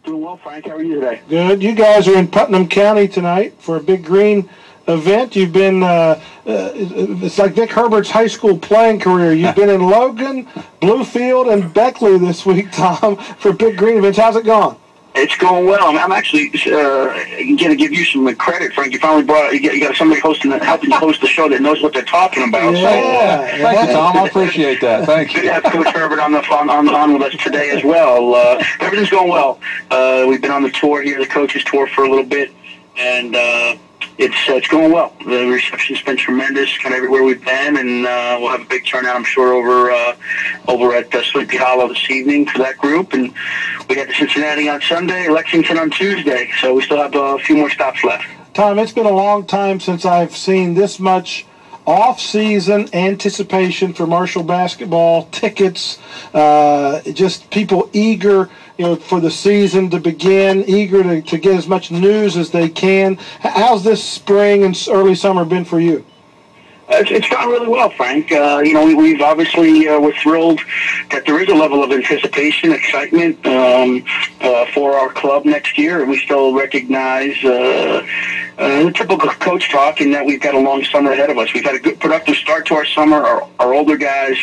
Doing well, Frank. How are you today? Good. You guys are in Putnam County tonight for a Big Green event. You've been, it's like Vic Herbert's high school playing career. You've been in Logan, Bluefield, and Beckley this week, Tom, for Big Green events. How's it going? It's going well. I'm actually going to give you some credit, Frank. You finally you got somebody helping you host the show that knows what they're talking about. Yeah. So, thank you, Tom. I appreciate that. Thank you. Good to have Coach Herbert on with us today as well. Everything's going well. We've been on the tour here, the coaches tour, for a little bit, and it's going well. The reception's been tremendous, kind of everywhere we've been, and we'll have a big turnout, I'm sure, over at Sleepy Hollow this evening for that group. And we got to Cincinnati on Sunday, Lexington on Tuesday, so we still have a few more stops left. Tom, it's been a long time since I've seen this much off-season anticipation for Marshall basketball, tickets, just people eager, for the season to begin, eager to get as much news as they can. How's this spring and early summer been for you? It's gone really well, Frank. We've obviously we're thrilled that there is a level of anticipation, excitement for our club next year, and we still recognize the typical coach talk in that we've got a long summer ahead of us. We've had a good, productive start to our summer. Our older guys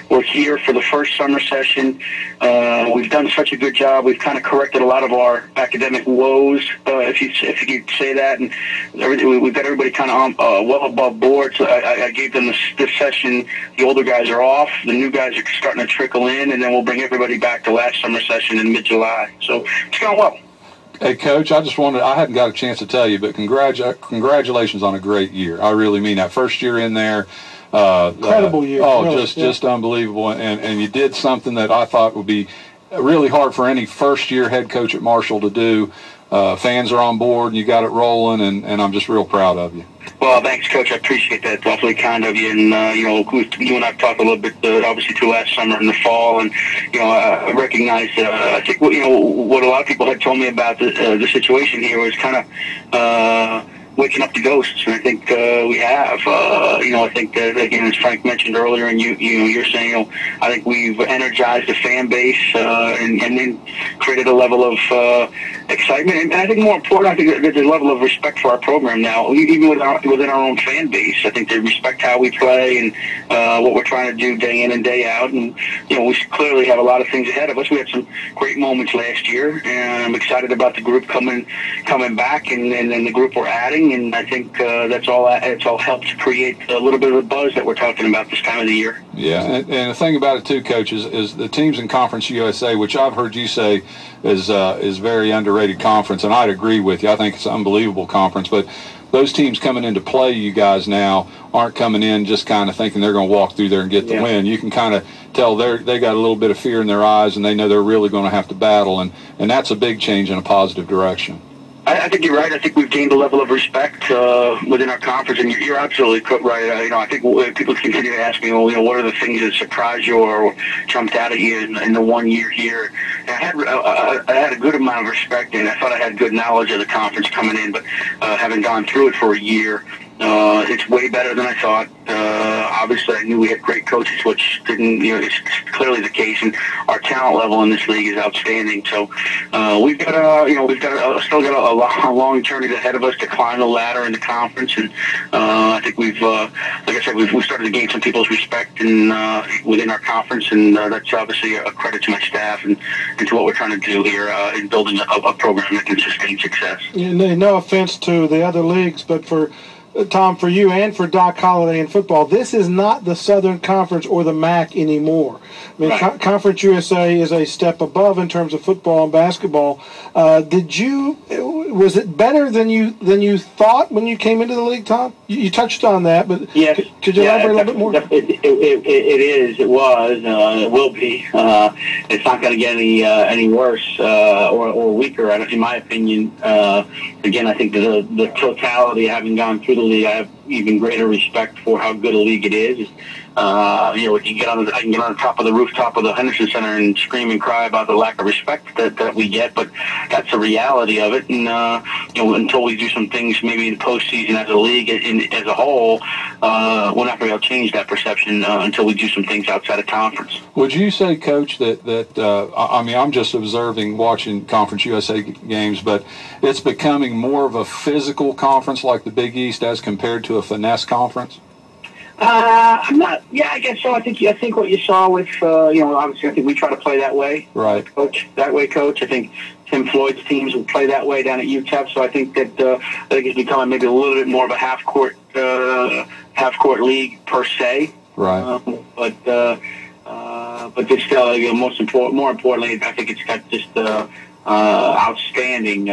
were here for the first summer session. We've done such a good job. We've kind of corrected a lot of our academic woes, if you could say that, and we've got everybody kind of well above board. So I gave them this session. The older guys are off. The new guys are starting to trickle in, and then we'll bring everybody back to last summer session in mid-July. So it's going well. Hey, Coach, I hadn't got a chance to tell you, but congratulations on a great year. I really mean that. First year in there. Incredible year. Oh, really, just unbelievable. And you did something that I thought would be really hard for any first-year head coach at Marshall to do. Fans are on board, and you got it rolling, and I'm just real proud of you. Well, thanks, Coach. I appreciate that. It's awfully kind of you. And, you and I have talked a little bit, obviously, through last summer and the fall. And, I recognize, I think, what a lot of people had told me about the situation here was kind of waking up the ghosts, and I think we have. I think that, again, as Frank mentioned earlier, and you're saying, I think we've energized the fan base and then created a level of excitement, and I think more important, I think there's a level of respect for our program now, even within our own fan base. I think they respect how we play and what we're trying to do day in and day out, and we clearly have a lot of things ahead of us. We had some great moments last year, and I'm excited about the group coming back, and the group we're adding. And I think it's all helped create a little bit of a buzz that we're talking about this time of the year. Yeah, and the thing about it too, Coach, is the teams in Conference USA, which I've heard you say is very underrated conference, and I'd agree with you. I think it's an unbelievable conference, but those teams coming into play, you guys now aren't coming in just kind of thinking they're going to walk through there and get the win. You can kind of tell they got a little bit of fear in their eyes, and they know they're really going to have to battle, and that's a big change in a positive direction. I think you're right. I think we've gained a level of respect within our conference, and you're absolutely right. I think people continue to ask me, what are the things that surprised you or jumped out at you in the 1 year here? And I had a good amount of respect, and I thought I had good knowledge of the conference coming in, but having gone through it for a year, it's way better than I thought. Obviously, I knew we had great coaches, which didn't, it's clearly the case, and our talent level in this league is outstanding. So we've got still got a long journey ahead of us to climb the ladder in the conference, and I think we've, like I said, we've started to gain some people's respect within our conference, and that's obviously a credit to my staff and to what we're trying to do here in building a program that can sustain success. No offense to the other leagues, but for Tom, for you and for Doc Holliday in football, this is not the Southern Conference or the MAC anymore. I mean, right. Conference USA is a step above in terms of football and basketball. Was it better than you thought when you came into the league, Tom? You touched on that, but yes. Could you elaborate a little bit more? It was, it will be. It's not going to get any worse or weaker, in my opinion. Again, I think the totality, having gone through the league, I have even greater respect for how good a league it is. We can I can get on the top of the rooftop of the Henderson Center and scream and cry about the lack of respect that we get, but that's the reality of it. And until we do some things maybe in the postseason as a league as a whole, we're not going to be able to change that perception until we do some things outside of conference. Would you say, Coach, that I mean, I'm just observing, watching Conference USA games, but it's becoming more of a physical conference like the Big East as compared to a finesse conference? I'm not. Yeah, I guess so. I think what you saw with obviously I think we try to play that way, right? Coach. I think Tim Floyd's teams will play that way down at UTEP. So I think that it's becoming maybe a little bit more of a half court league per se. Right. But it's still more importantly, I think it's got just outstanding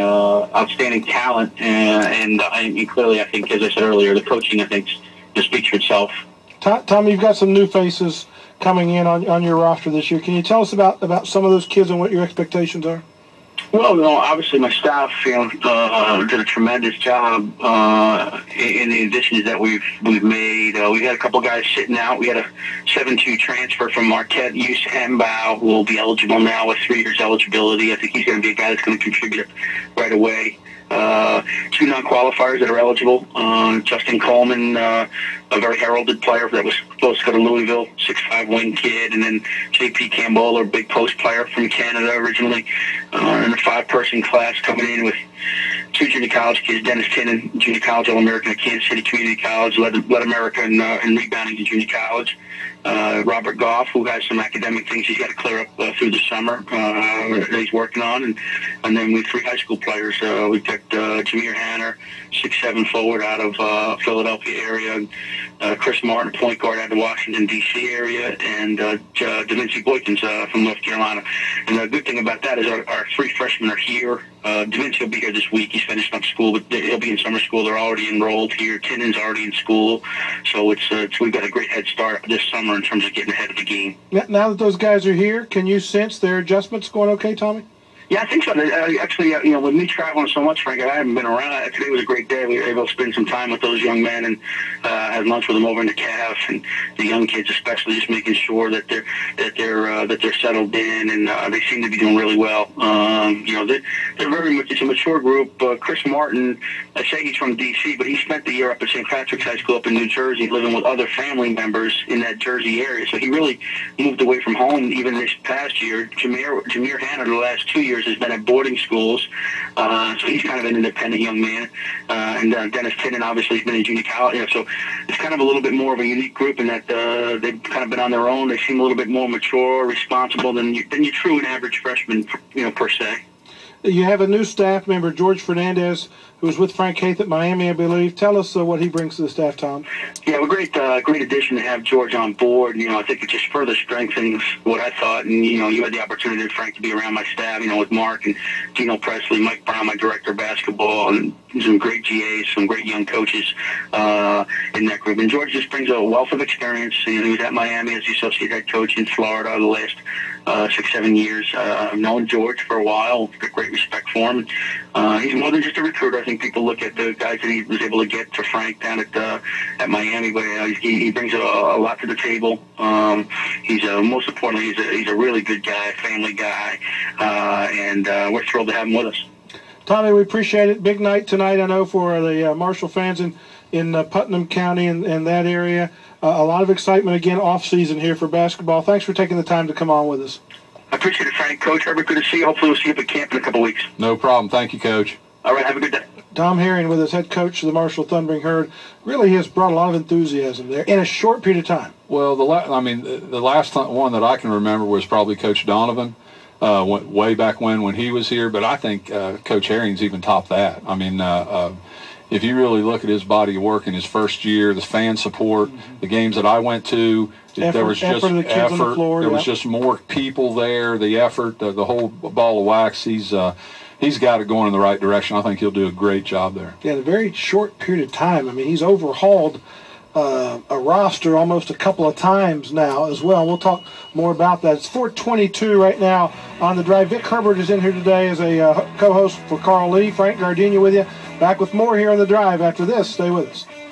talent and clearly I think, as I said earlier, the coaching I think speaks for itself. Tommy, you've got some new faces coming in on your roster this year. Can you tell us about some of those kids and what your expectations are? Well, obviously my staff, did a tremendous job in the additions that we've made. We had a couple guys sitting out. We had a 7-2 transfer from Marquette, Yus Hambao, who will be eligible now with 3 years eligibility. I think he's going to be a guy that's going to contribute right away. 2 non-qualifiers that are eligible. Justin Coleman, a very heralded player that was supposed to go to Louisville, 6'5" wing kid, and then J.P. Campbell, a big post player from Canada originally, in a 5-person class coming in with 2 junior college kids. Dennis Tinnen, junior college All-American at Kansas City Community College, led America in rebounding in junior college. Robert Goff, who has some academic things he's got to clear up through the summer that he's working on. And then we have 3 high school players. We've got Jameer Hanner, 6'7" forward out of Philadelphia area, Chris Martin, point guard out of the Washington, D.C. area, and DaVinci Boykins from North Carolina. And the good thing about that is our 3 freshmen are here. DaVinci will be here this week. He's finishing up school, but he'll be in summer school. They're already enrolled here. Tinnen's already in school. So we've got a great head start this summer in terms of getting ahead of the game. Now that those guys are here, can you sense their adjustments going okay, Tommy? Yeah, I think so. Actually, with me traveling so much, Frank, I haven't been around. Today was a great day. We were able to spend some time with those young men and had lunch with them over in the CAF, and the young kids especially, just making sure that they're settled in, and they seem to be doing really well. They're very much, it's a mature group. Chris Martin, I say he's from D.C., but he spent the year up at St. Patrick's High School up in New Jersey, living with other family members in that Jersey area. So he really moved away from home even this past year. Jameer Hanna, the last 2 years, has been at boarding schools, so he's kind of an independent young man. And Dennis Tinnen obviously has been in junior college. So it's kind of a little bit more of a unique group in that they've kind of been on their own. They seem a little bit more mature, responsible than your true and average freshman, per se. You have a new staff member, George Fernandez, who was with Frank Haith at Miami, I believe. Tell us what he brings to the staff, Tom. Yeah, well, great addition to have George on board. I think it just further strengthens what I thought. And, you had the opportunity, Frank, to be around my staff, with Mark and Dino Presley, Mike Brown, my director of basketball, and some great GAs, some great young coaches in that group. And George just brings a wealth of experience. He was at Miami as the associate head coach in Florida the last 6-7 years. I've known George for a while. Got great respect for him. He's more than just a recruiter. I think people look at the guys that he was able to get to Frank down at Miami, but he brings a lot to the table. He's most importantly, he's a really good guy, family guy, and we're thrilled to have him with us. Tommy, we appreciate it. Big night tonight, I know, for the Marshall fans in Putnam County and that area. A lot of excitement again off season here for basketball. Thanks for taking the time to come on with us. I appreciate it, Frank. Coach, Herbert, good to see you. Hopefully we'll see you up at camp in a couple weeks. No problem. Thank you, Coach. All right, have a good day. Tom Herrion with us, head coach of the Marshall Thundering Herd. Really has brought a lot of enthusiasm there in a short period of time. Well, the last one that I can remember was probably Coach Donovan, way back when he was here. But I think Coach Herrion's even topped that. If you really look at his body of work in his first year, the fan support, the games that I went to, there was just effort. On the floor, there was just more people there. The effort, the whole ball of wax. He's got it going in the right direction. I think he'll do a great job there. Yeah, in a very short period of time. He's overhauled a roster almost a couple of times now as well. We'll talk more about that. It's 4:22 right now on The Drive. Vic Herbert is in here today as a co-host for Carl Lee. Frank Gardenia with you. Back with more here on The Drive after this. Stay with us.